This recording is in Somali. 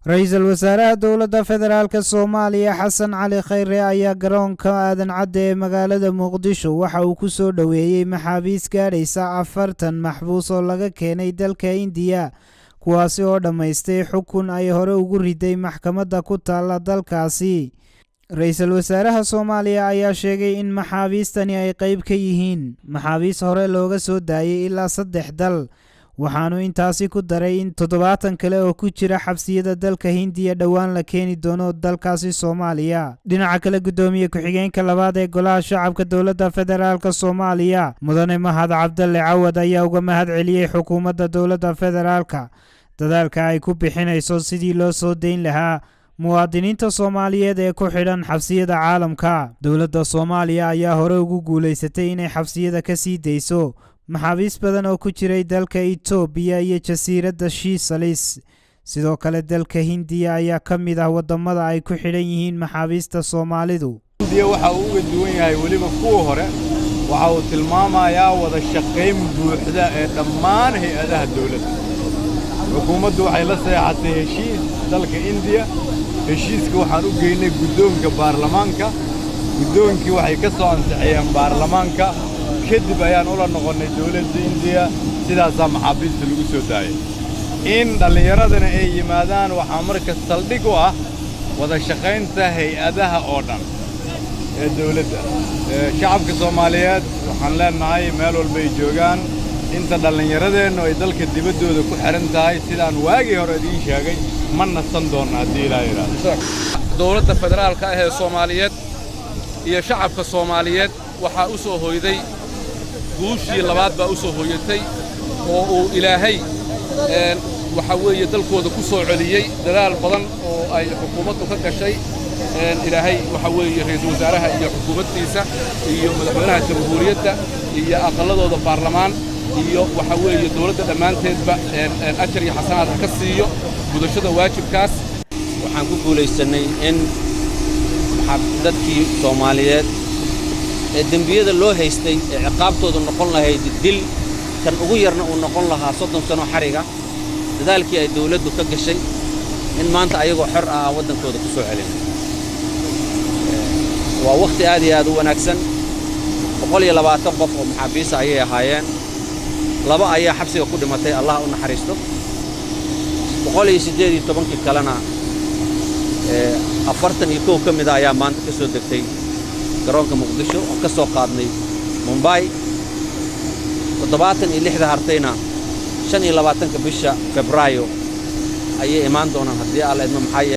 Ra'iisul Wasaaraha Dowladda Federaalka Soomaaliya Xasan Cali Khayre ayaa garoonka Aadan Cadde ee magaalada Muqdisho waxa uu ku soo dhaweeyay maxaabiis gaadhaysa 40 maxbuus oo laga keenay dalka Hindiya kuwaasi oo dhamaystay xukun ay hore ugu riday maxkamadda ku taala dalkaasi. Ra'iisul Wasaaraha Soomaaliya ayaa sheegay in maxaabiistani ay qayb ka yihiin maxaabiis hore looga soo daayay ilaa 3 dal, waxaanu intaasi ku daray in 70 kale oo ku jira xabsiyada dalka Hindiya dhawaan la keeni doono dalkaasi Soomaaliya. Dhinaca kale, gudoomiye ku-xigeenka labaad ee Golaha Shacabka Dowladda Federaalka Soomaaliya Mudane Mahad Cabdalle Cawad ayaa uga mahad celiyay xukuumadda Dowladda Federaalka dadaalka ay ku bixinayso sidii loo soo deyn lahaa muwaadiniinta Soomaaliyeed ee ku xidhan xabsiyada caalamka. Dowladda Soomaaliya ayaa hore ugu guuleysatay inay xabsiyada ka sii deyso maxaabiis badan oo ku jiray dalka Itoobiya iyo jasiiradda Seychelles. Sidoo kale, dalka Hindiya ayaa ka mid ah wadamada ay ku xidhan yihiin maxaabiista Soomaalidu. Hindiya waxa uu uga duwan yahay waliba kuwa hore, waxa uu tilmaamayaa wada shaqayn buuxda ee dhammaan hay'adaha dawladda. Xukuumaddu waxay la saxeexatay heshiis dalka Hindiya. heshiiska waxaan u geynay guddoonka baarlamaanka. guddoonkii waxay ka soo ansixiyeen baarlamaanka. kadib ayaan ula noqonnay dawladda Hindiya, sidaasaa maxaabiista lagu soo daayay. in dhallinyaradana ay yimaadaan waxaa marka saldhig u ah wada shaqaynta hay'adaha oo dhan ee dawladda. shacabka Soomaaliyeed waxaan leenahay meel walba ay joogaan, inta dhallinyaradeennu ay dalka dibaddooda ku xiran tahay sidaan waagii hore idiin sheegay ma nasan doonna haddii Ilaahay yiraahdo. dowladda federaalka ah ee Soomaaliyeed iyo shacabka Soomaaliyeed waxaa u soo hoyday guushii labaad baa u soo hoyatay oo uu Ilaahay waxa weeye dalkooda ku soo celiyay dadaal badan oo ay xukuumaddu ka gashay. Ilaahay waxa weeye ra'iisul wasaaraha iyo xukuumaddiisa iyo madaxweynaha jamhuuriyadda iyo aqalladooda baarlamaan iyo waxa weeye dawladda dhammaanteedba ajar iyo xasanaad ka siiyo gudashada waajibkaas. waxaan ku guulaysanay in dadkii Soomaaliyeed ee dambiyada loo haystay ee ciqaabtoodu noqon lahayd dil kan ugu yarna uu noqon lahaa 30 sano xariga, dadaalkii ay dawladdu ka gashay in maanta ayagoo xor ah waddankooda ku soo celin. waa waqti aad iyo aad u wanaagsan. 120 qof oo maxaabiis ayay ahaayeen, 2 ayaa xabsiga ku dhimatay, Allah u naxariisto. 118 kalena 41 ka mid ah ayaa maanta ka soo degtay garoonka Muqdisho oo ka soo qaadnay Mumbai. 76 hartayna 25 bisha Febraayo ayay imaan doonaan haddii Alla idmo. maxay